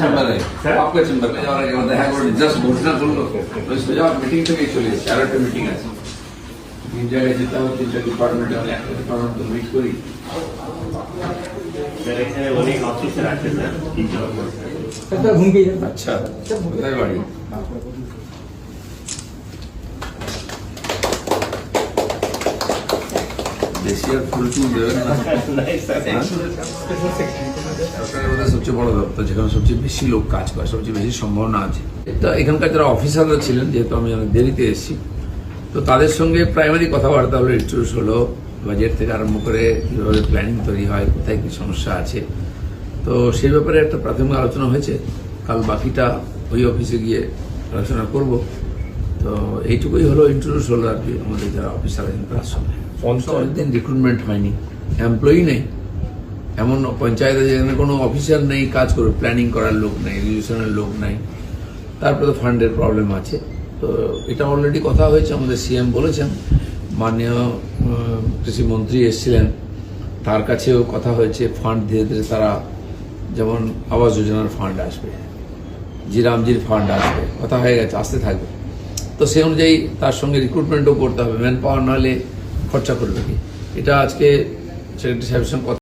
চেম্বারে আপনার চেম্বারে যাওয়ার আগে দেখা করে জাস্ট ঘোষণা করলো সোজা মিটিং থেকে চলে এসেছে। আরো একটা মিটিং আছে, 3 জায়গায় যেতে হবে, 3টা ডিপার্টমেন্টে আমি একটা ডিপার্টমেন্ট মিট করি। আচ্ছা, কোথায় বাড়ি? দেশি আর ফুল টুল দেবেন না? সবচেয়ে বড় দপ্তর, যেখানে সবচেয়ে বেশি লোক কাজ করে, সবচেয়ে বেশি সম্ভাবনা আছে। তো এখানকার যারা অফিসাররা ছিলেন, যেহেতু আমি অনেক দেরিতে এসেছি, তো তাদের সঙ্গে প্রাইমারি কথাবার্তা হলো, ইন্ট্রোডিউস হলো, বাজেট থেকে আরম্ভ করে কীভাবে প্ল্যানিং তৈরি হয়, কোথায় কী সমস্যা আছে। তো সেই ব্যাপারে একটা প্রাথমিক আলোচনা হয়েছে। কাল বাকিটা ওই অফিসে গিয়ে আলোচনা করব। তো এইটুকুই হলো, ইন্ট্রোডিউস হলো আর কি আমাদের যারা অফিসার আছেন তার সঙ্গে। অনেকদিন রিক্রুটমেন্ট হয়নি, এমপ্লয়ি নেই, এমন পঞ্চায়েতে যেখানে কোনো অফিসার নেই কাজ করবে, প্ল্যানিং করার লোক নেই, রেজিস্ট্রেশনের লোক নেই, তারপরে তো ফান্ডের প্রবলেম আছে। তো এটা অলরেডি কথা হয়েছে, আমাদের সিএম বলেছেন, মাননীয় কৃষিমন্ত্রী এসেছিলেন, তার কাছেও কথা হয়েছে। ফান্ড ধীরে ধীরে তারা, যেমন আবাস যোজনার ফান্ড আসবে, জিরামজির ফান্ড আসবে, কথা হয়ে গেছে, আসতে থাকবে। তো সেই অনুযায়ী তার সঙ্গে রিক্রুটমেন্টও করতে হবে, ম্যান পাওয়ার নাহলে খরচা করবে কি। এটা আজকে সেক্রেটারি সাহেবের সঙ্গে কথা